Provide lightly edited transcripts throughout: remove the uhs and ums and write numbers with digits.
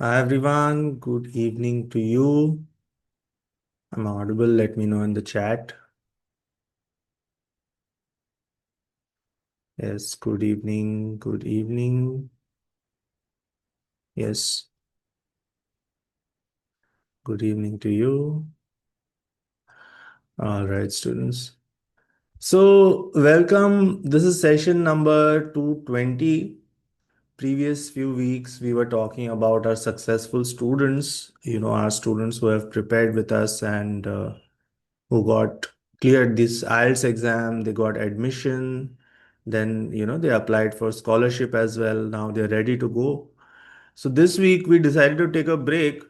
Hi everyone, good evening to you. I'm audible, let me know in the chat. Yes, good evening, good evening. Yes, good evening to you. All right, students. So, welcome. This is session number 220. Previous few weeks, we were talking about our successful students, our students who have prepared with us and who got cleared this IELTS exam, they got admission, then they applied for scholarship as well. Now they're ready to go. So this week we decided to take a break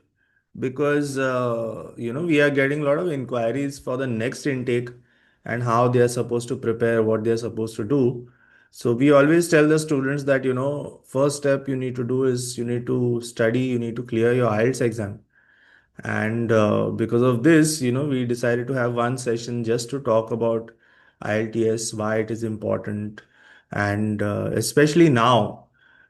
because we are getting a lot of inquiries for the next intake and how they are supposed to prepare, what they are supposed to do. So we always tell the students that first step you need to do is you need to study, you need to clear your IELTS exam. And because of this, we decided to have one session just to talk about IELTS, why it is important, and especially now,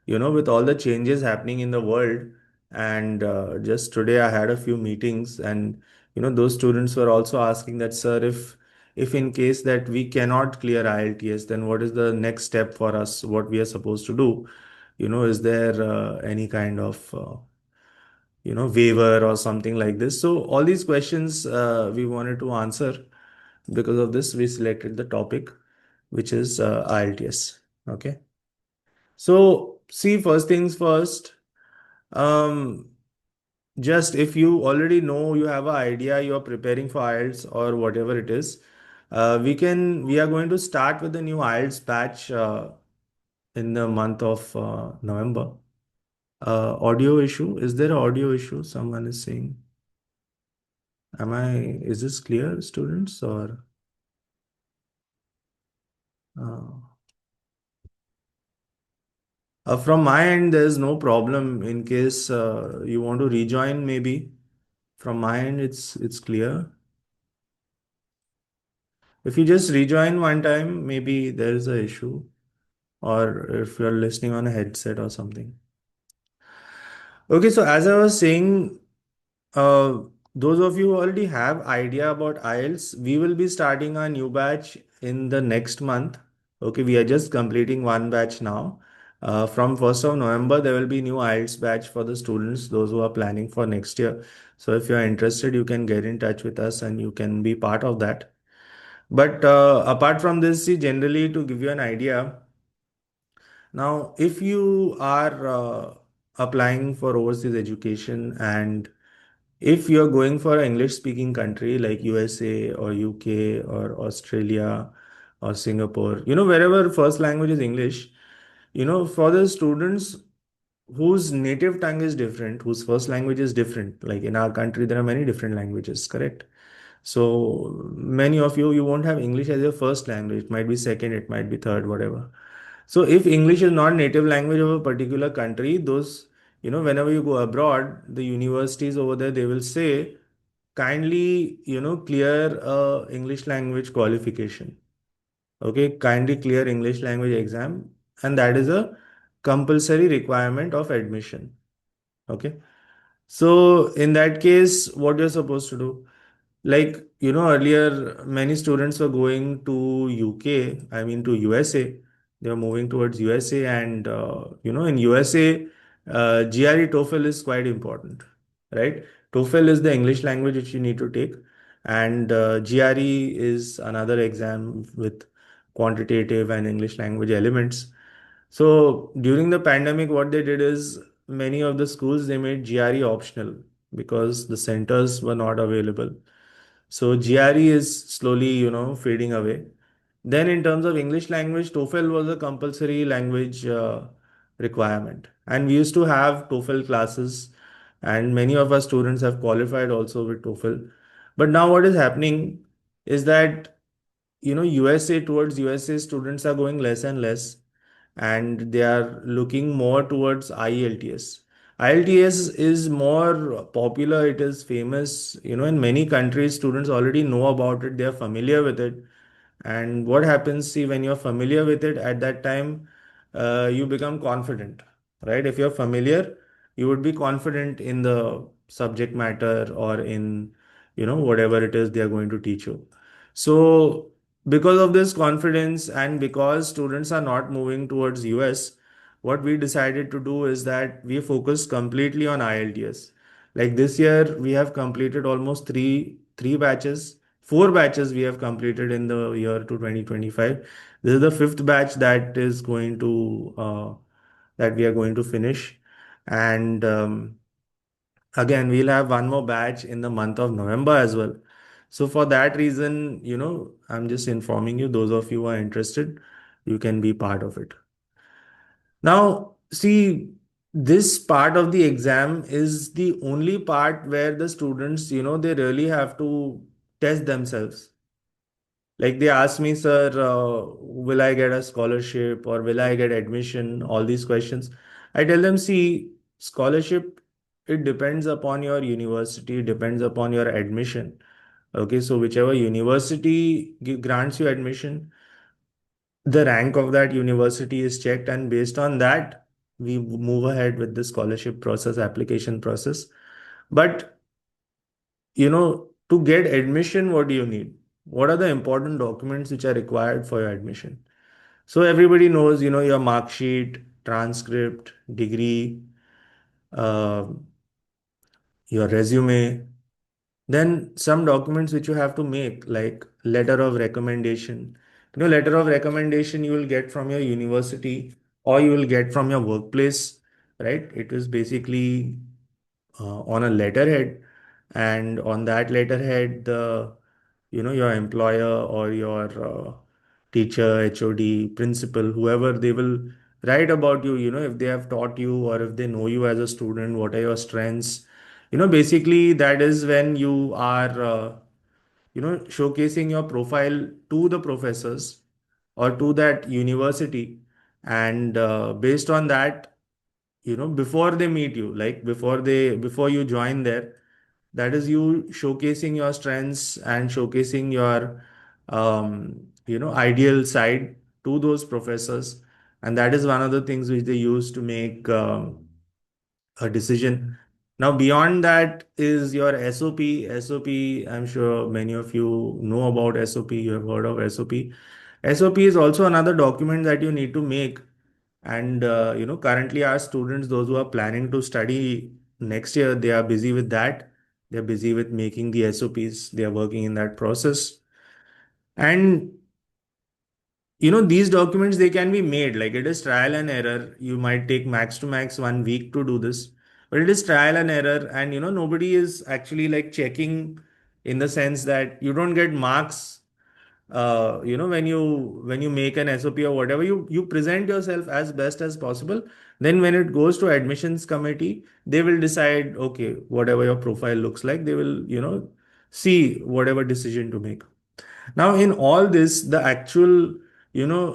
with all the changes happening in the world. And just today, I had a few meetings, and those students were also asking that, sir, if in case that we cannot clear IELTS, then what is the next step for us? What we are supposed to do? Is there any kind of waiver or something like this? So all these questions we wanted to answer. Because of this, we selected the topic, which is IELTS. Okay. So see, first things first. Um, just if you already know, you have an idea, you are preparing for IELTS or whatever it is, we are going to start with the new IELTS batch in the month of November. Audio issue. Is there an audio issue? Someone is saying. Is this clear, students, or uh, from my end, there's no problem. In case you want to rejoin, maybe from my end, it's clear. If you just rejoin one time, maybe there is a issue, or if you're listening on a headset or something. Okay, so as I was saying, Uh, those of you who already have idea about IELTS, we will be starting our new batch in the next month. Okay, we are just completing one batch now. From 1st of November, there will be new IELTS batch for the students, those who are planning for next year. So if you are interested, you can get in touch with us and you can be part of that. But apart from this, see, generally to give you an idea, now if you are applying for overseas education and if you're going for an English speaking country like USA or UK or Australia or Singapore, wherever first language is English, for the students whose native tongue is different, whose first language is different, like in our country, there are many different languages, correct? So many of you won't have English as your first language. It might be second, it might be third, whatever. So if English is not native language of a particular country, whenever you go abroad, the universities over there, they will say, kindly, clear English language qualification. Okay, kindly clear English language exam. And that is a compulsory requirement of admission. Okay. So in that case, what you're supposed to do? Like, earlier many students were going to UK, I mean to USA. They were moving towards USA, and in USA, GRE TOEFL is quite important, right? TOEFL is the English language which you need to take, and GRE is another exam with quantitative and English language elements. So during the pandemic, what they did is many of the schools they made GRE optional because the centers were not available. So GRE is slowly, fading away. Then in terms of English language, TOEFL was a compulsory language requirement. And we used to have TOEFL classes, and many of our students have qualified also with TOEFL. But now what is happening is that, USA students are going less and less, and they are looking more towards IELTS. IELTS is more popular, it is famous, in many countries, students already know about it, they are familiar with it. And what happens, see, when you're familiar with it, at that time, you become confident, right? If you're familiar, you would be confident in the subject matter or in, whatever it is they are going to teach you. So because of this confidence and because students are not moving towards US, what we decided to do is that we focused completely on IELTS. Like this year, we have completed almost three batches, four batches we have completed in the year to 2025. This is the fifth batch that we are going to finish, and again we'll have one more batch in the month of November as well. So for that reason, I'm just informing you, those of you who are interested, you can be part of it. Now, see, this part of the exam is the only part where the students, they really have to test themselves. Like they ask me, sir, will I get a scholarship or will I get admission? All these questions. I tell them, see, scholarship, it depends upon your university, depends upon your admission. Okay, so whichever university grants you admission, the rank of that university is checked, and based on that, we move ahead with the scholarship process, application process. But, to get admission, what do you need? What are the important documents which are required for your admission? So everybody knows, your mark sheet, transcript, degree, uh, your resume. Then some documents which you have to make, like letter of recommendation. Letter of recommendation you will get from your university or you will get from your workplace, right? It is basically on a letterhead, and on that letterhead, your employer or your teacher, HOD, principal, whoever, they will write about you. If they have taught you or if they know you as a student, what are your strengths. Basically that is when you are showcasing your profile to the professors or to that university, and based on that, before they meet you, like before you join there, that is you showcasing your strengths and showcasing your ideal side to those professors, and that is one of the things which they use to make a decision. Now, beyond that is your SOP. SOP, I'm sure many of you know about SOP, you have heard of SOP. SOP is also another document that you need to make. And, currently our students, those who are planning to study next year, they are busy with that. They're busy with making the SOPs. They are working in that process. And these documents, they can be made, like it is trial and error. You might take max to max 1 week to do this, but it is trial and error. And nobody is actually like checking, in the sense that you don't get marks. When you make an SOP or whatever, you present yourself as best as possible. Then when it goes to admissions committee, they will decide, okay, whatever your profile looks like, they will see whatever decision to make. Now, in all this, the actual,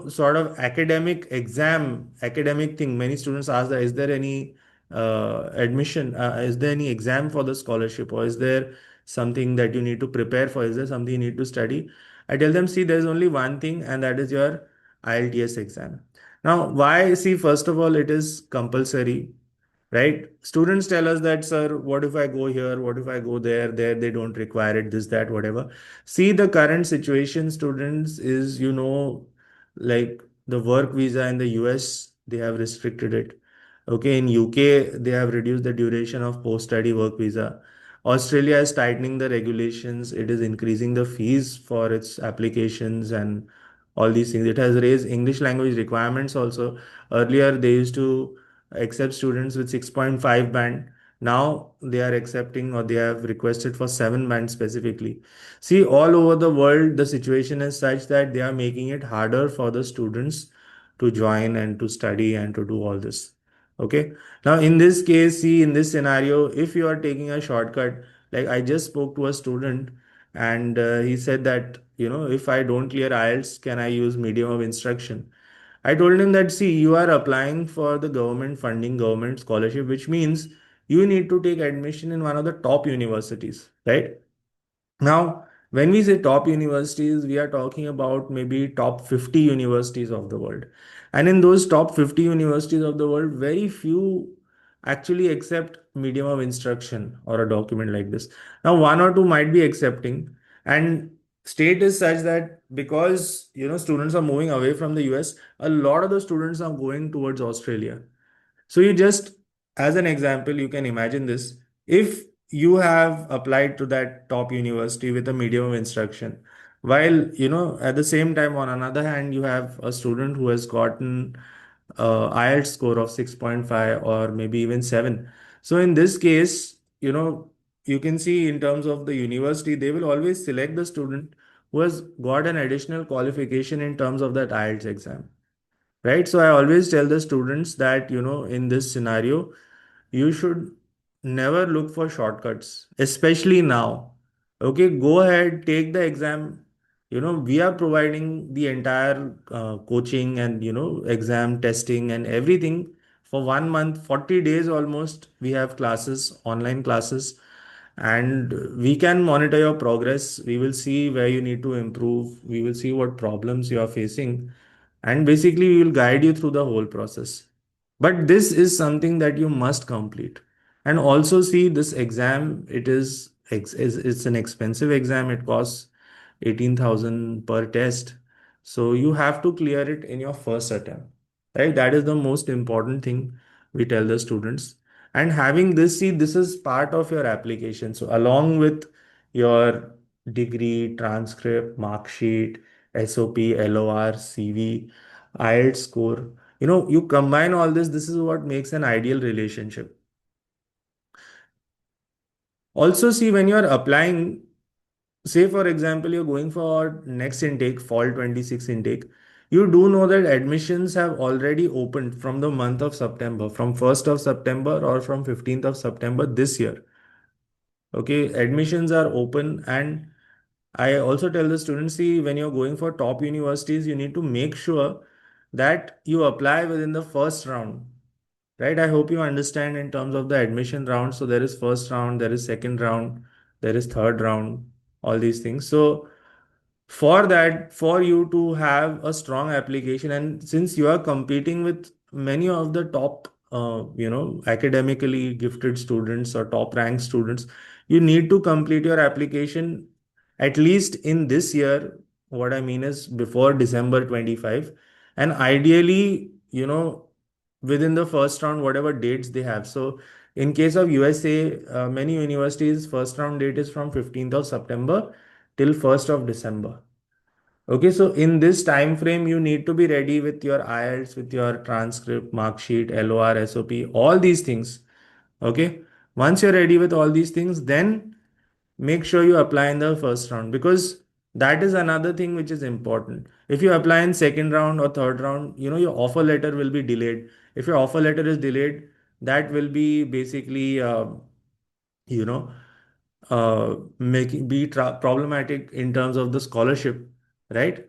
sort of academic thing, many students ask that, is there any is there any exam for the scholarship, or is there something that you need to prepare for? Is there something you need to study? I tell them, see, there's only one thing, and that is your IELTS exam. Now, why? See, first of all, it is compulsory, right? Students tell us that, sir, what if I go here? What if I go there? There, they don't require it, this, that, whatever. See, the current situation, students, is, like the work visa in the US, they have restricted it. Okay, in UK, they have reduced the duration of post-study work visa. Australia is tightening the regulations. It is increasing the fees for its applications and all these things. It has raised English language requirements also. Earlier, they used to accept students with 6.5 band. Now they are accepting, or they have requested for 7 band specifically. See, all over the world, the situation is such that they are making it harder for the students to join and to study and to do all this. Okay. Now, in this case, see, in this scenario, if you are taking a shortcut, like I just spoke to a student, and he said that, if I don't clear IELTS, can I use medium of instruction? I told him that, see, you are applying for the government funding, government scholarship, which means you need to take admission in one of the top universities, right? Now, when we say top universities, we are talking about maybe top 50 universities of the world. And in those top 50 universities of the world, very few actually accept medium of instruction or a document like this. Now, one or two might be accepting, and state is such that because students are moving away from the US, a lot of the students are going towards Australia. So you just, as an example, you can imagine this. If you have applied to that top university with a medium of instruction, while, at the same time, on another hand, you have a student who has gotten IELTS score of 6.5 or maybe even 7. So in this case, you can see in terms of the university, they will always select the student who has got an additional qualification in terms of that IELTS exam. Right. So I always tell the students that, in this scenario, you should never look for shortcuts, especially now. Okay, go ahead, take the exam. We are providing the entire coaching and, exam testing and everything for 1 month, 40 days almost. We have classes, online classes, and we can monitor your progress. We will see where you need to improve. We will see what problems you are facing, and basically we will guide you through the whole process. But this is something that you must complete. And also see this exam, it's an expensive exam. It costs 18,000 per test. So you have to clear it in your first attempt. Right? That is the most important thing we tell the students. And having this, see, this is part of your application. So along with your degree, transcript, mark sheet, SOP, LOR, CV, IELTS score, you combine all this is what makes an ideal relationship. Also, see, when you're applying, say for example, you're going for next intake, fall 26 intake, you do know that admissions have already opened from the month of September, from 1st of September or from 15th of September this year. Okay, admissions are open. And I also tell the students, see, when you're going for top universities, you need to make sure that you apply within the first round. Right? I hope you understand in terms of the admission round. So there is first round, there is second round, there is third round, all these things. So for that, for you to have a strong application, and since you are competing with many of the top academically gifted students or top ranked students, you need to complete your application at least in this year. What I mean is before December 25, and ideally, within the first round, whatever dates they have. So in case of USA, many universities first round date is from 15th of September till 1st of December. Okay, so in this time frame, you need to be ready with your IELTS, with your transcript, mark sheet, LOR, SOP, all these things. Okay, once you're ready with all these things, then make sure you apply in the first round, because that is another thing which is important. If you apply in second round or third round, your offer letter will be delayed. If your offer letter is delayed, that will be basically you know making be problematic in terms of the scholarship, right?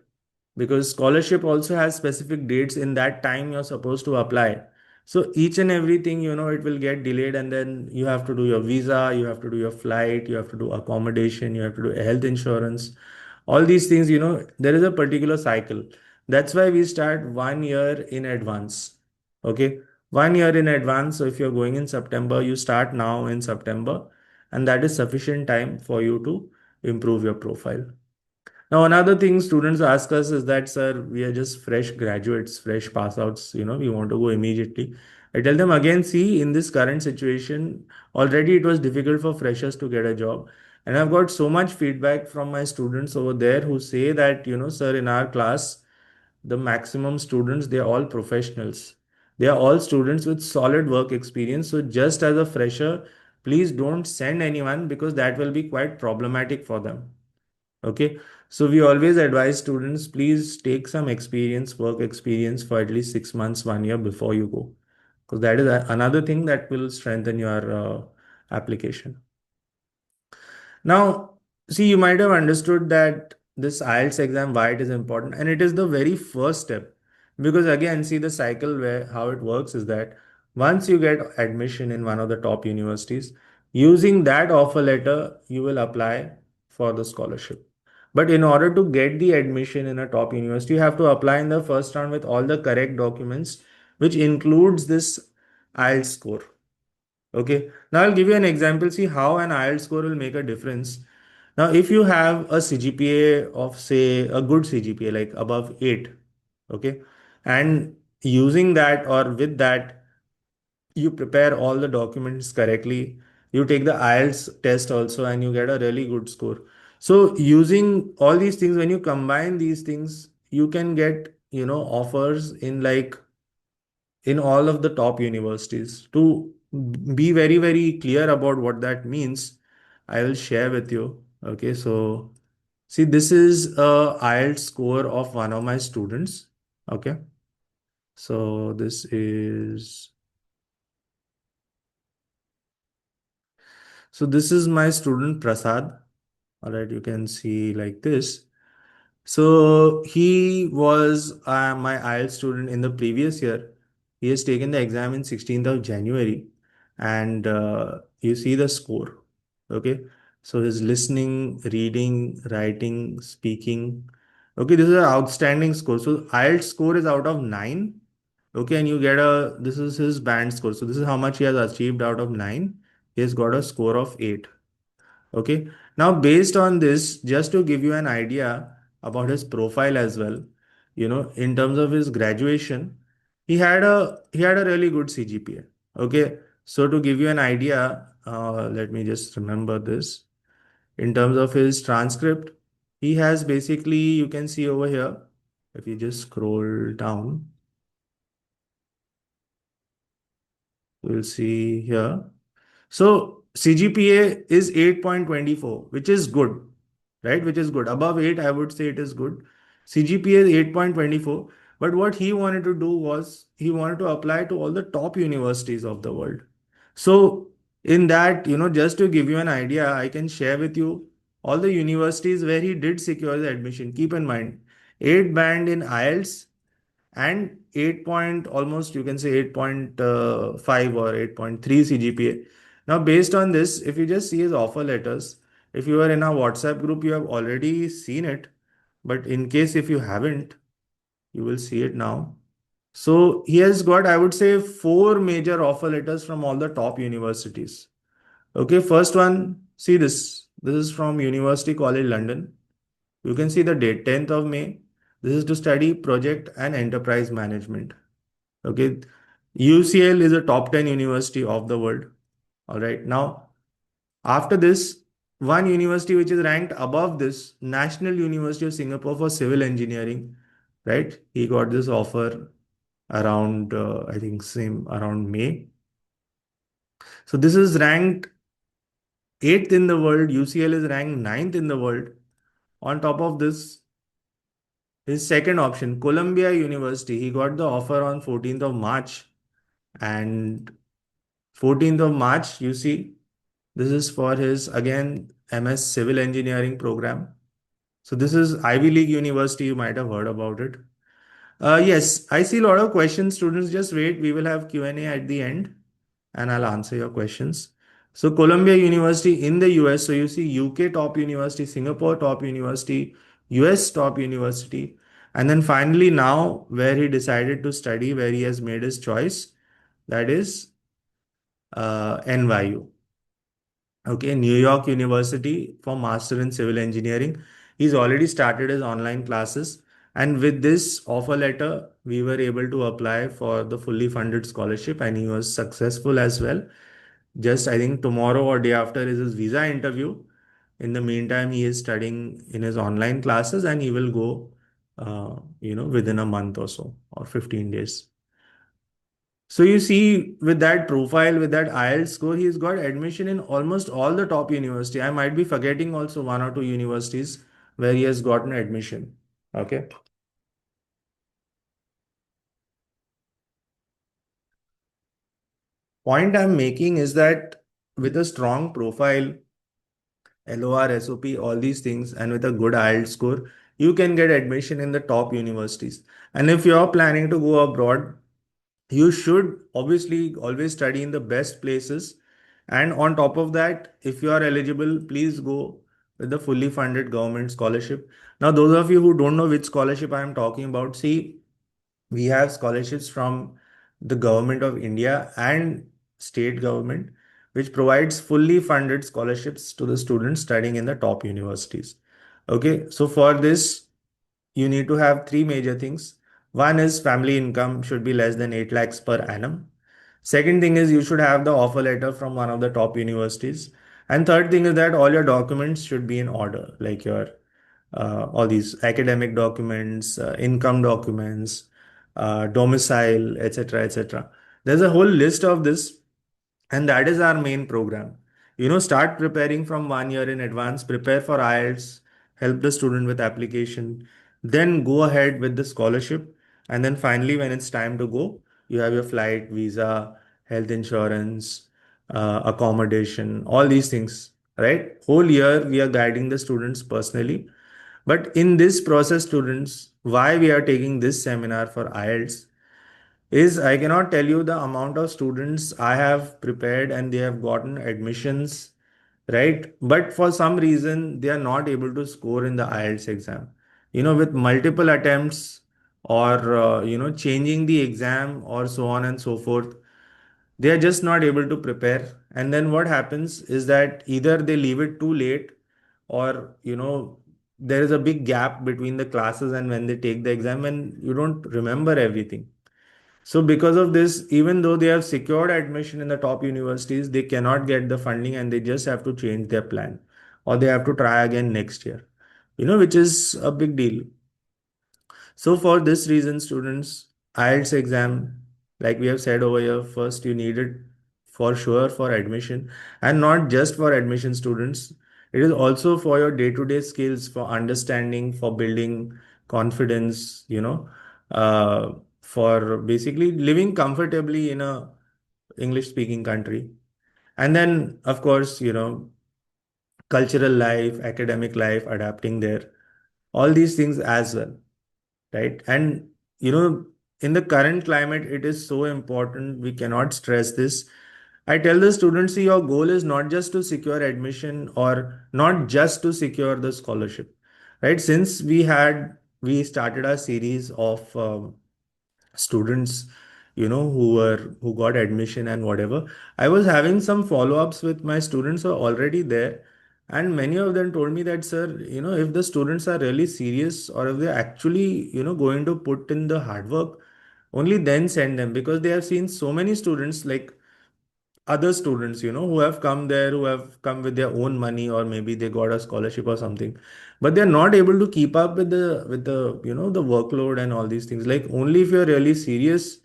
Because scholarship also has specific dates in that time you're supposed to apply. So each and everything, it will get delayed, and then you have to do your visa, you have to do your flight, you have to do accommodation, you have to do health insurance, all these things. There is a particular cycle. That's why we start 1 year in advance. Okay, 1 year in advance. So if you're going in September, you start now in September, and that is sufficient time for you to improve your profile. Now, another thing students ask us is that, sir, we are just fresh graduates, fresh pass outs, we want to go immediately. I tell them again, see, in this current situation, already it was difficult for freshers to get a job. And I've got so much feedback from my students over there who say that, sir, in our class, the maximum students, they are all professionals. They are all students with solid work experience. So just as a fresher, please don't send anyone, because that will be quite problematic for them. Okay, so we always advise students, please take some experience, work experience for at least 6 months, 1 year before you go, because that is another thing that will strengthen your application. Now, see, you might have understood that this IELTS exam, why it is important, and it is the very first step. Because again, see, the cycle where how it works is that once you get admission in one of the top universities, using that offer letter, you will apply for the scholarship. But in order to get the admission in a top university, you have to apply in the first round with all the correct documents, which includes this IELTS score. Okay. Now I'll give you an example. See how an IELTS score will make a difference. Now, if you have a CGPA of, say, a good CGPA, like above 8, okay, and using that or with that, you prepare all the documents correctly, you take the IELTS test also, and you get a really good score. So, using all these things, when you combine these things, you can get, offers in like in all of the top universities. To be very, very clear about what that means, I will share with you. Okay, so see, this is a IELTS score of one of my students. Okay, so this is my student Prasad. All right, you can see like this. So he was my IELTS student in the previous year. He has taken the exam in 16th of January, and you see the score. Okay, so his listening, reading, writing, speaking. Okay, this is an outstanding score. So IELTS score is out of 9. Okay, and you get this is his band score. So this is how much he has achieved out of 9. He has got a score of 8. Okay. Now, based on this, just to give you an idea about his profile as well, in terms of his graduation, he had a really good CGPA. Okay. So to give you an idea, let me just remember this. In terms of his transcript, he has basically, you can see over here, if you just scroll down, you'll see here. So CGPA is 8.24, which is good, right? Which is good. Above 8, I would say it is good. CGPA is 8.24. But what he wanted to do was he wanted to apply to all the top universities of the world. So in that, just to give you an idea, I can share with you all the universities where he did secure the admission. Keep in mind, 8 band in IELTS and 8 point, almost you can say 8.5 or 8.3 CGPA. Now, based on this, if you just see his offer letters, if you are in our WhatsApp group, you have already seen it. But in case if you haven't, you will see it now. So he has got, I would say, 4 major offer letters from all the top universities. Okay, first one, see this. This is from University College London. You can see the date, 10th of May. This is to study project and enterprise management. Okay. UCL is a top 10 university of the world. All right. Now, after this, one university which is ranked above this, National University of Singapore for Civil Engineering, right? He got this offer around, I think, same around May. So this is ranked 8th in the world. UCL is ranked 9th in the world. On top of this, his second option, Columbia University, he got the offer on 14th of March. And 14th of March, you see, this is for his, again, MS Civil Engineering program. So this is Ivy League University. You might have heard about it. Yes, I see a lot of questions. Students, just wait. We will have Q&A at the end, and I'll answer your questions. So Columbia University in the US. So you see UK top university, Singapore top university, US top university. And then finally now where he decided to study, where he has made his choice, that is NYU. Okay, New York University for Master in Civil Engineering. He's already started his online classes. And with this offer letter, we were able to apply for the fully funded scholarship, and he was successful as well. Just I think tomorrow or day after is his visa interview. In the meantime, he is studying in his online classes, and he will go, within a month or so, or 15 days. So you see, with that profile, with that IELTS score, he's got admission in almost all the top university. I might be forgetting also one or two universities where he has gotten admission. Okay. Point I'm making is that with a strong profile, LOR, SOP, all these things, and with a good IELTS score, you can get admission in the top universities. And if you're planning to go abroad, you should obviously always study in the best places. And on top of that, if you are eligible, please go with the fully funded government scholarship. Now, those of you who don't know which scholarship I am talking about, see, we have scholarships from the government of India and state government. which provides fully funded scholarships to the students studying in the top universities. Okay, so for this, you need to have three major things. One is family income should be less than 8 lakhs per annum. Second thing is you should have the offer letter from one of the top universities. And third thing is that all your documents should be in order, like your all these academic documents, income documents, domicile, etc., etc. There's a whole list of this, and that is our main program. Start preparing from 1 year in advance, prepare for IELTS, help the student with application, then go ahead with the scholarship. And then finally, when it's time to go, you have your flight, visa, health insurance, accommodation, all these things, right? Whole year, we are guiding the students personally. But in this process, students, why we are taking this seminar for IELTS is I cannot tell you the amount of students I have prepared and they have gotten admissions, right? But for some reason, they are not able to score in the IELTS exam. With multiple attempts or, changing the exam or so on and so forth, they are just not able to prepare. And then what happens is that either they leave it too late or, there is a big gap between the classes and when they take the exam and you don't remember everything. So because of this, even though they have secured admission in the top universities, they cannot get the funding and they just have to change their plan or they have to try again next year, which is a big deal. So for this reason, students, IELTS exam, like we have said over here, first you need it for sure for admission and not just for admission students. It is also for your day-to-day skills, for understanding, for building confidence, for basically living comfortably in a English speaking country. And then, of course, cultural life, academic life, adapting there, all these things as well, right? And you know, in the current climate, it is so important. We cannot stress this. I tell the students, see, your goal is not just to secure admission or not just to secure the scholarship, right? Since we started our series of students, who got admission and whatever, I was having some follow-ups with my students who are already there. And many of them told me that, sir, if the students are really serious or if they're actually, going to put in the hard work, only then send them, because they have seen so many students like other students, who have come there, who have come with their own money, or maybe they got a scholarship or something, but they're not able to keep up with the the workload and all these things. Like, only if you're really serious,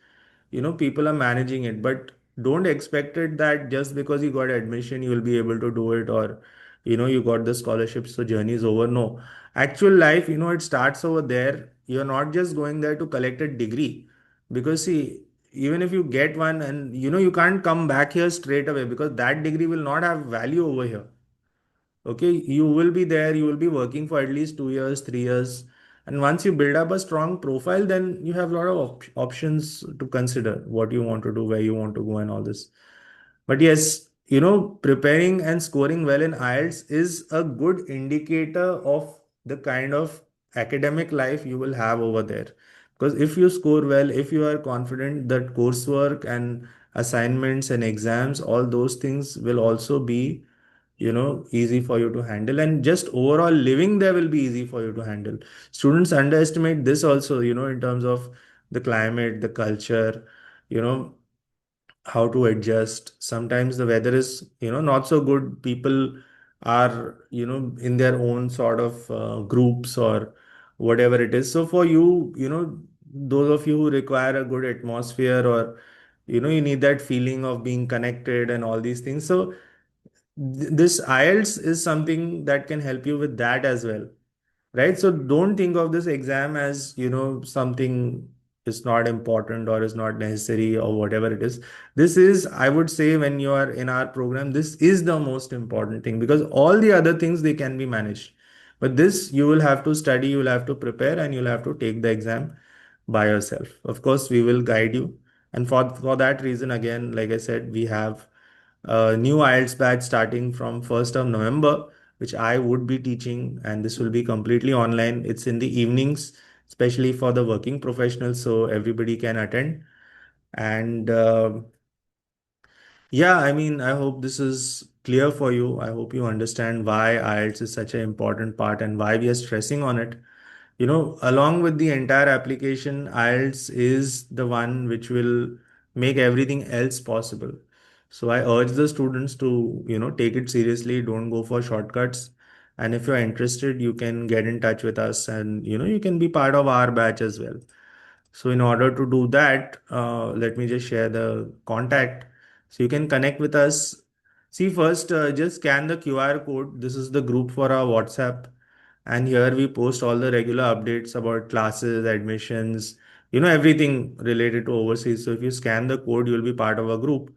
people are managing it. But don't expect it that just because you got admission, you will be able to do it, or you got the scholarship, so journey is over. No, actual life, it starts over there. You're not just going there to collect a degree, because see, even if you get one, and you can't come back here straight away, because that degree will not have value over here. Okay, you will be there, you will be working for at least 2 years, 3 years, and once you build up a strong profile, then you have a lot of options to consider what you want to do, where you want to go, and all this. But yes, preparing and scoring well in IELTS is a good indicator of the kind of academic life you will have over there. Because if you score well, if you are confident that coursework and assignments and exams, all those things will also be, easy for you to handle. And just overall living there will be easy for you to handle. Students underestimate this also, in terms of the climate, the culture, you know, how to adjust. Sometimes the weather is, not so good. People are, in their own sort of groups or whatever it is. So for you, those of you who require a good atmosphere, or, you need that feeling of being connected and all these things. So this IELTS is something that can help you with that as well, right? So don't think of this exam as, something is not important or is not necessary or whatever it is. This is, I would say, when you are in our program, this is the most important thing, because all the other things, they can be managed. But this, you will have to study, you will have to prepare, and you'll have to take the exam by yourself. Of course, we will guide you. And for that reason, again, like I said, we have a new IELTS batch starting from 1st of November, which I would be teaching, and this will be completely online. It's in the evenings, especially for the working professionals, so everybody can attend. And Yeah, I mean, I hope this is clear for you. I hope you understand why IELTS is such an important part and why we are stressing on it. Along with the entire application, IELTS is the one which will make everything else possible. So I urge the students to, take it seriously, don't go for shortcuts. And if you're interested, you can get in touch with us and, you can be part of our batch as well. So in order to do that, let me just share the contact. So you can connect with us. See, first, just scan the QR code. This is the group for our WhatsApp. And here we post all the regular updates about classes, admissions, everything related to overseas. So if you scan the code, you'll be part of a group.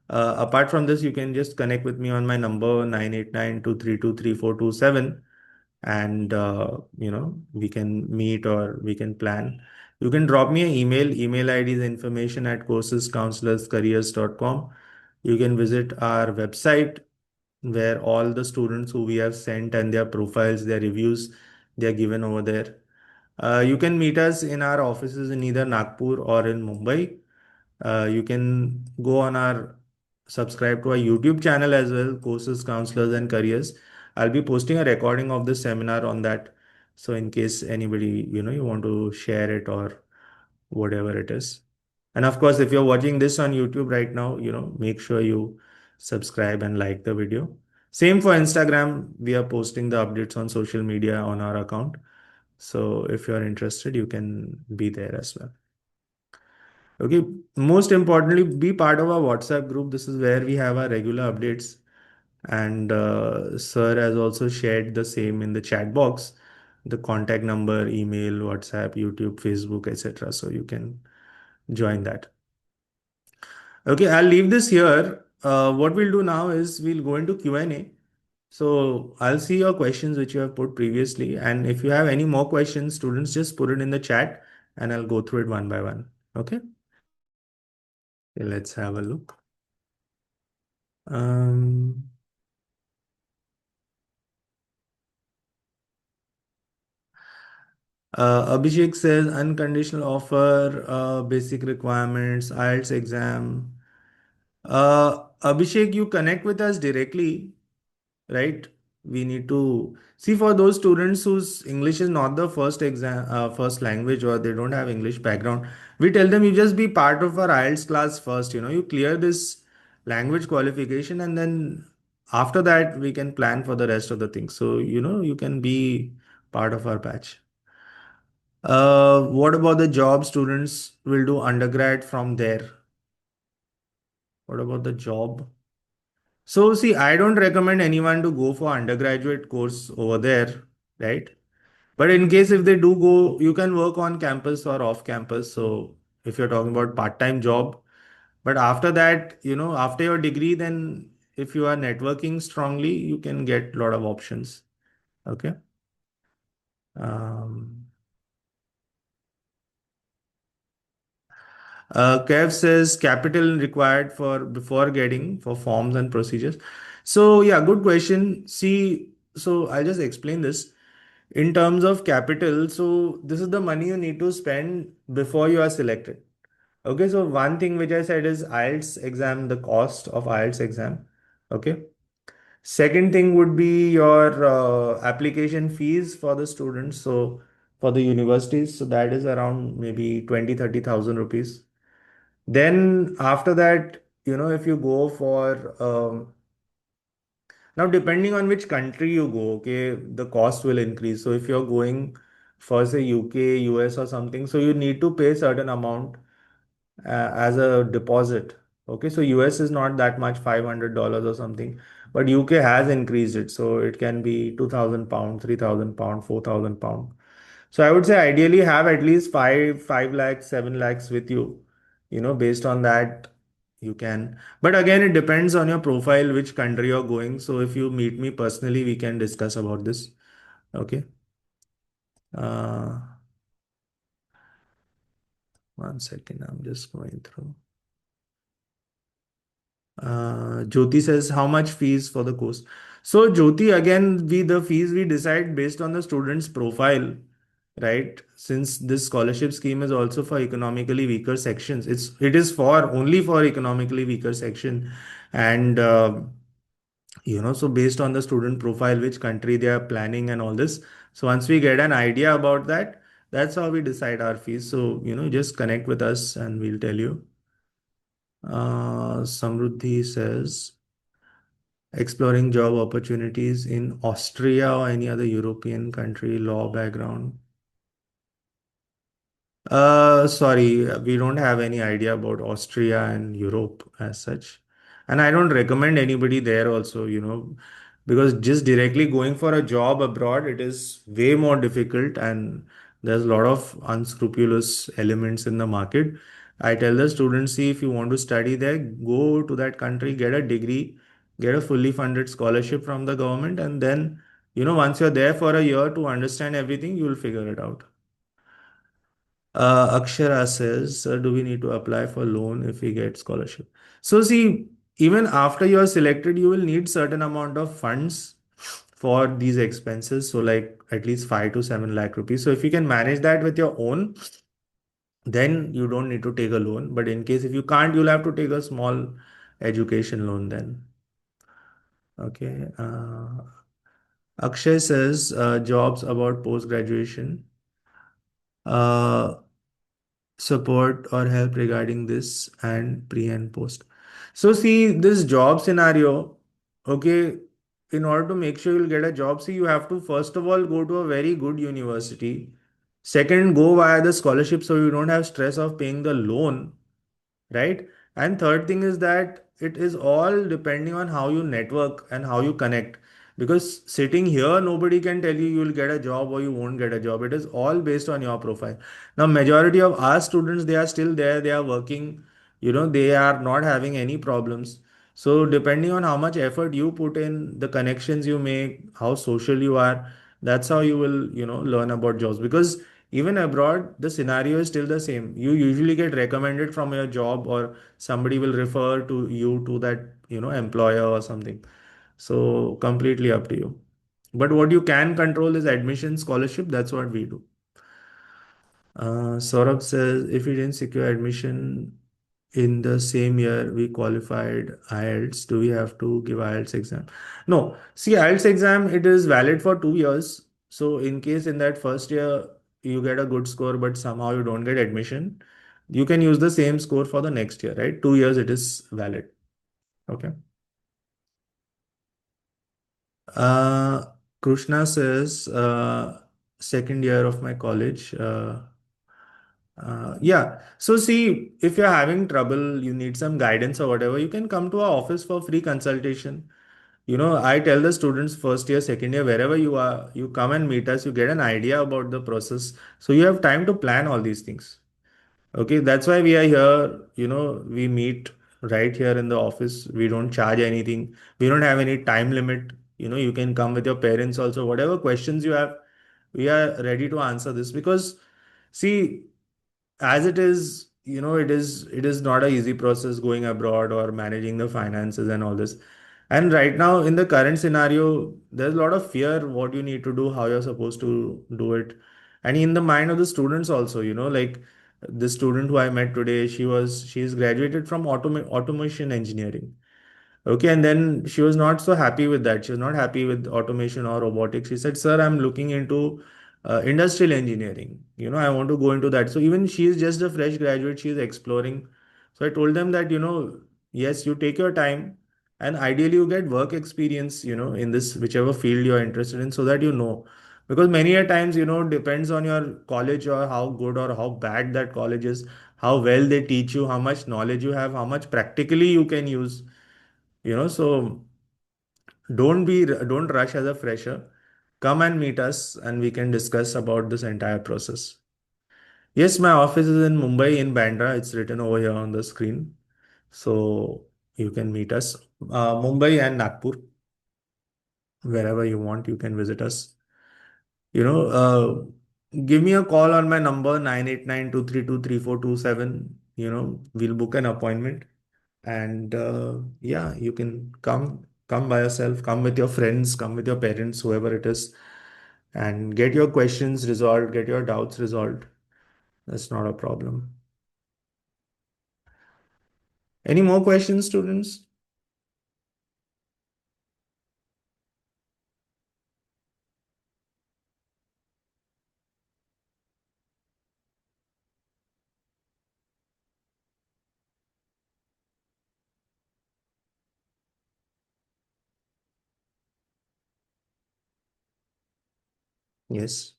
Apart from this, you can just connect with me on my number 989-232-3427, and we can meet or we can plan. You can drop me an email ID is information@coursescounselorscareers.com. You can visit our website where all the students who we have sent and their profiles, their reviews, they are given over there. You can meet us in our offices in either Nagpur or in Mumbai. You can go on our subscribe to our YouTube channel as well, Courses, Counselors, and Careers. I'll be posting a recording of this seminar on that. So in case anybody, you want to share it or whatever it is. And of course, if you're watching this on YouTube right now, make sure you subscribe and like the video. Same for Instagram. We are posting the updates on social media on our account. So if you're interested, you can be there as well. Okay. Most importantly, be part of our WhatsApp group. This is where we have our regular updates. And Sir has also shared the same in the chat box, the contact number, email, WhatsApp, YouTube, Facebook, etc. So you can join that. Okay, I'll leave this here. What we'll do now is we'll go into Q&A. So I'll see your questions which you have put previously. And if you have any more questions, students, just put it in the chat and I'll go through it one by one. Okay, okay, let's have a look. Um, Abhishek says unconditional offer, basic requirements, IELTS exam. Abhishek, you connect with us directly, right? We need to see for those students whose English is not the first exam, first language, or they don't have English background. We tell them you just be part of our IELTS class first. You clear this language qualification, and then after that we can plan for the rest of the things. So you can be part of our batch. What about the job students will do undergrad from there? What about the job? So see, I don't recommend anyone to go for undergraduate course over there, right? But in case if they do go, you can work on campus or off campus. So if you're talking about part-time job, but after that, after your degree, then if you are networking strongly, you can get a lot of options. Okay. Um, Kev says capital required for before getting for forms and procedures. So yeah, good question. See, so I'll just explain this. In terms of capital, so this is the money you need to spend before you are selected. Okay, so one thing which I said is IELTS exam, the cost of IELTS exam. Okay. Second thing would be your application fees for the students. So for the universities, so that is around maybe 20-30,000 rupees. Then after that, if you go for now, depending on which country you go, okay, the cost will increase. So if you're going for say UK, US or something, so you need to pay certain amount as a deposit. Okay, so US is not that much, $500 or something, but UK has increased it. So it can be £2,000, £3,000, £4,000. So I would say ideally have at least 5 lakhs, 7 lakhs with you. Based on that, you can. But again, it depends on your profile, which country you're going. So if you meet me personally, we can discuss about this. Okay. Uh, One second. I'm just going through. Jyoti says, how much fees for the course? So Jyoti, again, the fees we decide based on the student's profile. right? Since this scholarship scheme is also for economically weaker sections, it is for only for economically weaker section. And so based on the student profile, which country they are planning and all this, so once we get an idea about that, that's how we decide our fees. So just connect with us and we'll tell you. Samruddhi says exploring job opportunities in Austria or any other European country, law background. Sorry, we don't have any idea about Austria and Europe as such. And I don't recommend anybody there also, because just directly going for a job abroad, it is way more difficult and there's a lot of unscrupulous elements in the market. I tell the students, see, if you want to study there, go to that country, get a degree, get a fully funded scholarship from the government, and then, once you're there for a year to understand everything, you'll figure it out. Akshara says, do we need to apply for loan if we get scholarship? So see, even after you are selected, you will need certain amount of funds for these expenses. So like at least 5 to 7 lakh rupees. So if you can manage that with your own, then you don't need to take a loan. But in case if you can't, you'll have to take a small education loan then. Okay. Akshay says, jobs about post graduation. Uh, Support or help regarding this and pre and post. So see this job scenario, okay, in order to make sure you'll get a job, see you have to first of all go to a very good university. Second, go via the scholarship so you don't have stress of paying the loan, right? And third thing is that it is all depending on how you network and how you connect. Because sitting here, nobody can tell you you'll get a job or you won't get a job. It is all based on your profile. Now, majority of our students, they are still there, they are working, they are not having any problems. So depending on how much effort you put in, the connections you make, how social you are, that's how you will, learn about jobs. Because even abroad, the scenario is still the same. You usually get recommended from your job or somebody will refer to you to that, employer or something. So completely up to you. But what you can control is admission scholarship. That's what we do. Saurabh says if we didn't secure admission in the same year we qualified IELTS, do we have to give IELTS exam? No. See, IELTS exam, it is valid for 2 years. So in case in that first year you get a good score, but somehow you don't get admission, you can use the same score for the next year, right? 2 years it is valid. Okay. Uh, Krishna says, second year of my college. Yeah. So see, if you're having trouble, you need some guidance or whatever, you can come to our office for free consultation. I tell the students first year, second year, wherever you are, you come and meet us, you get an idea about the process. So you have time to plan all these things. Okay, that's why we are here. We meet right here in the office. We don't charge anything. We don't have any time limit. You can come with your parents also. Whatever questions you have, we are ready to answer this because see, as it is, it is not a easy process going abroad or managing the finances and all this. And right now in the current scenario, there's a lot of fear what you need to do, how you're supposed to do it. And in the mind of the students also, like the student who I met today, she's graduated from automation engineering. Okay, and then she was not so happy with that. She was not happy with automation or robotics. She said, "Sir, I'm looking into industrial engineering. I want to go into that." So even she is just a fresh graduate. She is exploring. So I told them that, yes, you take your time, and ideally you get work experience, in this whichever field you are interested in, so that you know. Because many a times, depends on your college or how good or how bad that college is, how well they teach you, how much knowledge you have, how much practically you can use. So don't rush as a fresher. Come and meet us and we can discuss about this entire process. Yes, my office is in Mumbai in Bandra. It's written over here on the screen, so you can meet us. Mumbai and Nagpur, wherever you want, you can visit us. Give me a call on my number 989-232-3427. We'll book an appointment. And yeah, you can come by yourself, come with your friends, come with your parents, whoever it is. and get your questions resolved, get your doubts resolved. That's not a problem. Any more questions, students? Yes.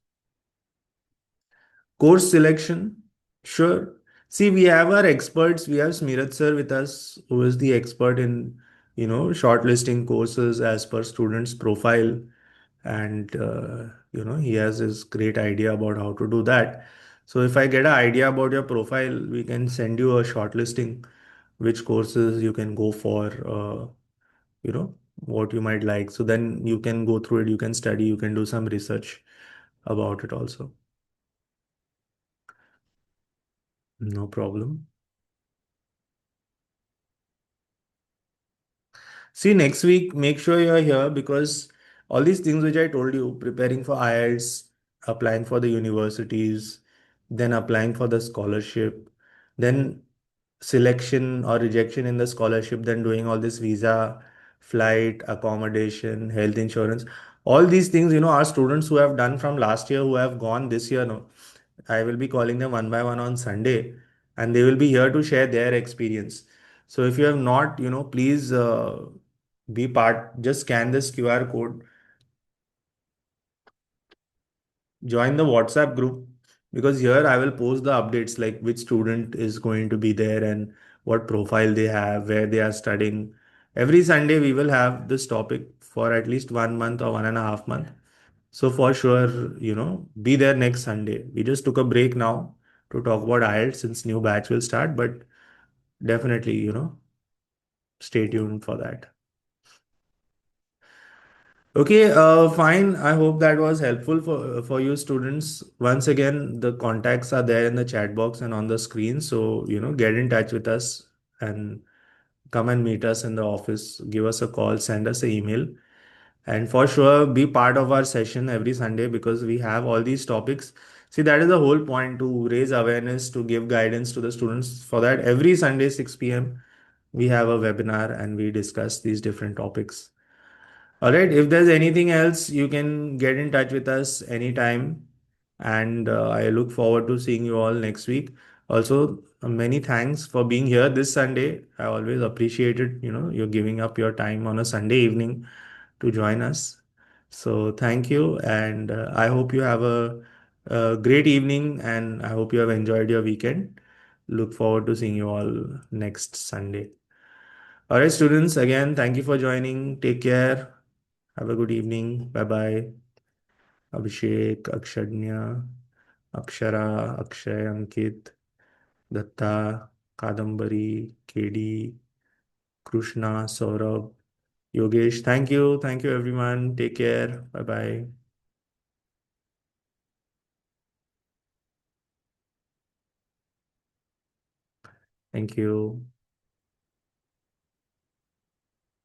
Course selection. Sure. See, we have our experts. We have Smirat sir with us, who is the expert in, shortlisting courses as per students' profile. And, he has his great idea about how to do that. So if I get an idea about your profile, we can send you a shortlisting, which courses you can go for, what you might like. So then you can go through it, you can study, you can do some research about it also. No problem. See, next week, make sure you're here because all these things which I told you, preparing for IELTS, applying for the universities, then applying for the scholarship, then selection or rejection in the scholarship, then doing all this visa, flight, accommodation, health insurance, all these things, our students who have done from last year, who have gone this year, no, I will be calling them one by one on Sunday, and they will be here to share their experience. So if you have not, please be part, just scan this QR code, join the WhatsApp group, because here I will post the updates like which student is going to be there and what profile they have, where they are studying. Every Sunday we will have this topic for at least 1 month or 1.5 month. So for sure, be there next Sunday. We just took a break now to talk about IELTS since new batch will start, but definitely, stay tuned for that. Okay, fine. I hope that was helpful for you students. Once again, the contacts are there in the chat box and on the screen. So, get in touch with us and come and meet us in the office. Give us a call, send us an email, and for sure, be part of our session every Sunday because we have all these topics. See, that is the whole point, to raise awareness, to give guidance to the students. For that, every Sunday, 6 p.m., we have a webinar and we discuss these different topics. All right. If there's anything else, you can get in touch with us anytime. And I look forward to seeing you all next week. Also, many thanks for being here this Sunday. I always appreciate it. You're giving up your time on a Sunday evening to join us. So thank you. And I hope you have a great evening and I hope you have enjoyed your weekend. Look forward to seeing you all next Sunday. All right, students, again, thank you for joining. Take care. Have a good evening. Bye bye. Abhishek, Akshadnya, Akshara, Akshay, Ankit, Datta, Kadambari, KD, Krishna, Saurabh, Yogesh. Thank you. Thank you, everyone. Take care. Bye bye. Thank you.